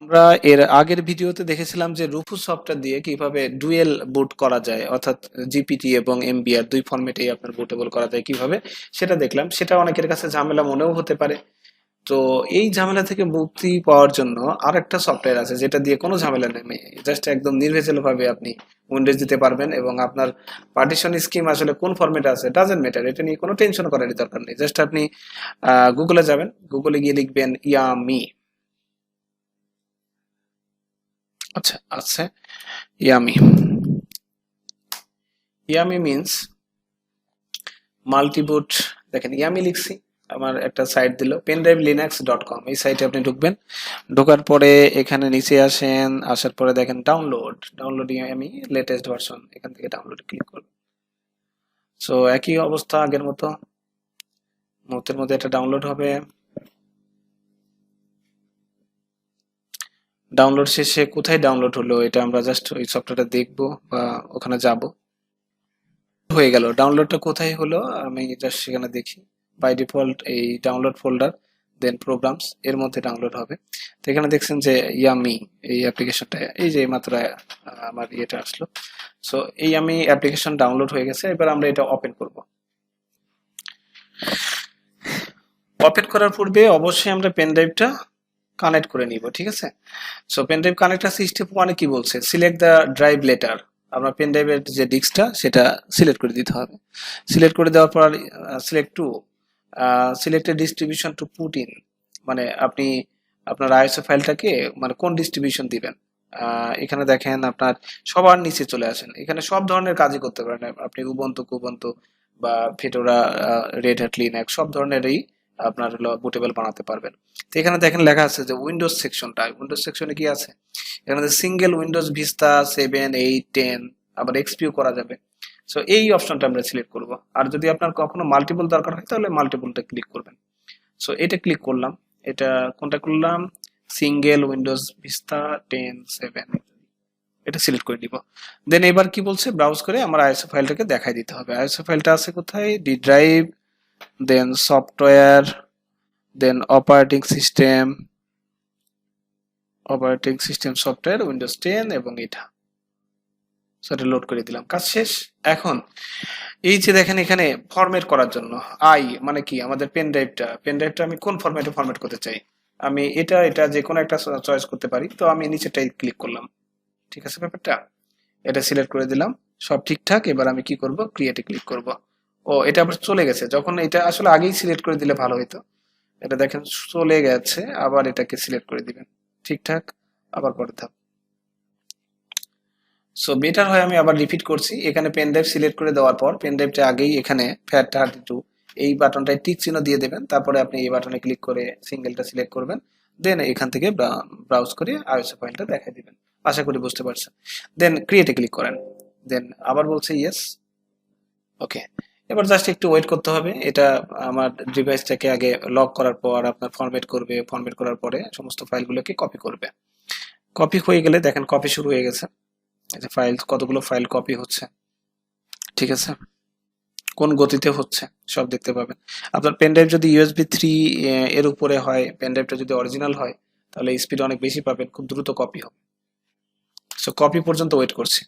আমরা এর আগের ভিডিওতে দেখেছিলাম যে রুফু সফটওয়্যার দিয়ে কিভাবে ডুয়েল বুট করা যায়, অর্থাৎ জিপিটি এবং এমবিআর দুই ফরম্যাটেই আপনার বুটেবল করা যায় কিভাবে, সেটা দেখলাম। সেটা অনেকের কাছে ঝামেলা মনেও হতে পারে। তো এই ঝামেলা থেকে মুক্তি পাওয়ার জন্য আরেকটা সফটওয়্যার আছে যেটা দিয়ে কোনো ঝামেলা নেই, জাস্ট একদম নির্ভেজাল ভাবে আপনি উইন্ডোজ দিতে পারবেন, এবং আপনার পার্টিশন স্কিম আসলে কোন ফরম্যাটে আছে ডাজেন্ট ম্যাটার, এটা নিয়ে কোনো টেনশন করারই দরকার নেই। জাস্ট আপনি গুগলে যাবেন, গুগলে গিয়ে লিখবেন ইয়ামি। আচ্ছা আছে ইয়ামি। Yummy means মাল্টিবুট। দেখেন ইয়ামি লিখছি, আমার একটা সাইট দিল pendrivelinux.com, এই সাইটে আপনি ঢুকবেন। ঢোকার পরে এখানে নিচে আসেন, আসার পরে দেখেন ডাউনলোড ইয়ামি লেটেস্ট ভার্সন, এখান থেকে ডাউনলোড ক্লিক করবেন। সো একই অবস্থা আগের মতো, মুহূর্তের মধ্যে এটা ডাউনলোড হবে। ডাউনলোড শেষে কোথায় ডাউনলোড হলো এটা আমরা জাস্ট ওই সফটওয়্যারটা দেখবো বা ওখানে যাব। হয়ে গেল, ডাউনলোডটা কোথায় হলো আমি জাস্ট সেখানে দেখি। বাই ডিফল্ট এই ডাউনলোড ফোল্ডার, দেন প্রোগ্রামস, এর মধ্যে ডাউনলোড হবে। তো এখানে দেখছেন যে ইয়ামি এই অ্যাপ্লিকেশনটা, এই যে মাত্র আমার ইয়েটা আসলো। সো এই আমি অ্যাপ্লিকেশন ডাউনলোড হয়ে গেছে, এবার আমরা এটা ওপেন করব। ওপেন করার পূর্বে অবশ্যই আমরা পেন ড্রাইভটা কানেক্ট করে নিব, ঠিক আছে? So pen drive connector system ওয়ানে কি বলছে, সিলেক্ট দ্য ড্রাইভ লেটার। আমরা পেন ড্রাইভের যে ডিস্কটা সেটা সিলেক্ট করে দিতে হবে। সিলেক্ট করে দেওয়ার পর select two selected distribution to put in, মানে আপনি আপনার আইএসও ফাইলটাকে মানে কোন ডিস্ট্রিবিউশন দিবেন। এখানে দেখেন আপনার সবার নিচে চলে আসেন, এখানে সব ধরনের কাজই করতে পারেন আপনি, উবুন্টু কুবুন্টু বা ফেডোরা, রেড হ্যাট লিনাক্স সব ধরনেরই আপনার হলো বুটেবল বানাতে পারবেন। তো এখানে দেখেন লেখা আছে যে উইন্ডোজ সেকশনটা, উইন্ডোজ সেকশনে কি আছে, এখানে সিঙ্গেল উইন্ডোজ ভিস্তা 7, 8, 10 আবার এক্সপিও করা যাবে। সো এই অপশনটা আমরা সিলেক্ট করব। আর যদি আপনার কখনো মাল্টিপল দরকার হয় তাহলে মাল্টিপলটা ক্লিক করবেন। সো এটা ক্লিক করলাম, এটা কোনটা করলাম, সিঙ্গেল উইন্ডোজ ভিস্তা 10, 7, এটা সিলেক্ট করে দিব। দেন এবার কি বলছে, ব্রাউজ করে আমার আইএসও ফাইলটাকে দেখাই দিতে হবে। আইএসও ফাইলটা আছে কোথায়, ডি ড্রাইভ, দেন সফটওয়্যার, দেন অপারেটিং সিস্টেম সফটওয়্যার উইন্ডোজ 10 এবং এটা। সেটা লোড করে দিলাম, কাজ শেষ। এখন এই যে দেখেন এখানে ফরম্যাট করার জন্য আই মানে কি, আমাদের পেন ড্রাইভটা আমি কোন ফরম্যাটে ফরম্যাট করতে চাই, আমি এটা যে কোনো একটা চয়েস করতে পারি। তো আমি নিচেটাই ক্লিক করলাম, ঠিক আছে ব্যাপারটা, এটা সিলেক্ট করে দিলাম, সব ঠিকঠাক। এবার আমি কি করব, ক্রিয়েটে ক্লিক করব। ও এটা আবার চলে গেছে, যখন এটা আসলে আগেই সিলেক্ট করে দিলে ভালো হতো। এটা দেখেন চলে গেছে, আবার এটাকে সিলেক্ট করে দিবেন, ঠিকঠাক। আবার পরে ধাপ। সো বেটার হয় আমি আবার রিপিট করছি, এখানে পেন ড্রাইভ সিলেক্ট করে দেওয়ার পর পেন ড্রাইভটা আগেই এখানে FAT32 এই বাটনটায় টিক চিহ্ন দিয়ে দেবেন, তারপরে আপনি এই বাটনে ক্লিক করে সিঙ্গেলটা সিলেক্ট করবেন। দেন এখান থেকে ব্রাউজ করে আইএসও ফাইলটা দেখাই দিবেন। আশা করি বুঝতে পারছেন। দেন ক্রিয়েটে ক্লিক করেন, দেন আবার বলছে ইয়েস, ওকে। এবার জাস্ট একটু ওয়েট করতে হবে, এটা আমার ডিভাইসটাকে আগে লক করার পর আপনার ফরম্যাট করবে, ফরম্যাট করার পরে সমস্ত ফাইলগুলোকে কপি করবে। কপি হয়ে গেলে দেখেন কপি শুরু হয়ে গেছে, এই যে ফাইল, কতগুলো ফাইল কপি হচ্ছে, ঠিক আছে, কোন গতিতে হচ্ছে সব দেখতে পাবেন। আপনার পেন ড্রাইভ যদি ইউএসবি 3 এর উপরে হয়, পেন ড্রাইভটা যদি অরিজিনাল হয়, তাহলে স্পিড অনেক বেশি পাবেন, খুব দ্রুত কপি হবে। সো কপি পর্যন্ত ওয়েট করছি,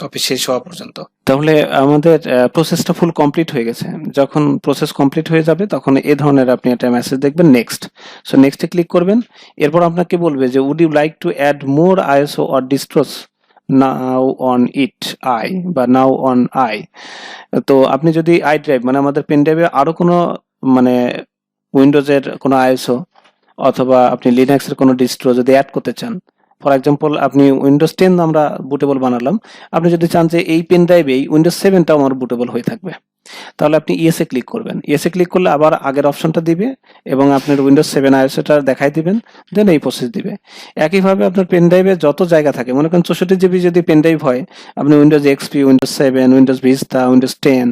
কপি শেষ হওয়া পর্যন্ত। তাহলে আমাদের প্রসেসটা ফুল কমপ্লিট হয়ে গেছে। যখন প্রসেস কমপ্লিট হয়ে যাবে তখন এই ধরনের আপনি একটা মেসেজ দেখবেন, নেক্সট। সো নেক্সটে ক্লিক করবেন। এরপর আপনাকে বলবে যে would you like to add more ISO or dextrose now on it I বা নাও অন আই। তো আপনি যদি আই ড্রাইভ মানে আমাদের পেন ড্রাইভে আরো কোনো মানে উইন্ডোজের কোনো আইএসও অথবা আপনি লিনাক্সের কোনো ডিস্ট্রো যদি অ্যাড করতে চান, ফর এক্সাম্পল আপনি উইন্ডোজ 10 আমরা বুটেবল বানালাম, আপনি যদি চান যে এই পেন ড্রাইভে উইন্ডোজ 7টাও আমার বুটেবল হয়ে থাকবে, তাহলে আপনি ইয়েসে ক্লিক করবেন। ইয়েসে ক্লিক করলে আবার আগের অপশনটা দিবে এবং আপনার উইন্ডোজ 7 আইএসওটা দেখাই দিবেন, দেন এই প্রসেস দিবে। একইভাবে আপনার পেন ড্রাইভে যত জায়গা থাকে, মনে করেন 64 জিবি যদি পেন ড্রাইভ হয়, আপনি Windows XP, Windows 7, Windows vista, Windows 10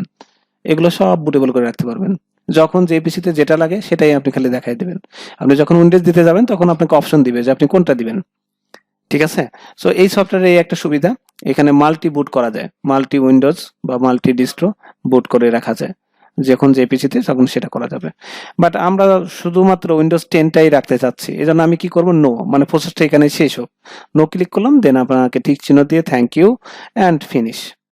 এগুলো সব বুটেবল করে রাখতে পারবেন। যখন যে পিসিতে যেটা লাগে সেটাই আপনি খালি দেখাই দিবেন। আপনি যখন উইন্ডোজ দিতে যাবেন তখন আপনাকে অপশন দিবে যে আপনি কোনটা দিবেন, ঠিক আছে? সো এই সফটওয়্যারে এই একটা সুবিধা, এখানে মাল্টি বুট করা যায়, মাল্টি উইন্ডোজ বা মাল্টি ডিস্ট্রো বুট করে রাখা যায়। যখন যে পিসিতে তখন সেটা করা যাবে। বাট আমরা শুধুমাত্র উইন্ডোজ 10টাই রাখতে চাচ্ছি, এজন্য আমি কি করব, নো মানে প্রসেসটা এখানে শেষ হোক, নো ক্লিক করলাম, দেন আপনাকে টিক চিহ্ন দিয়ে থ্যাংক ইউ অ্যান্ড ফিনিশ।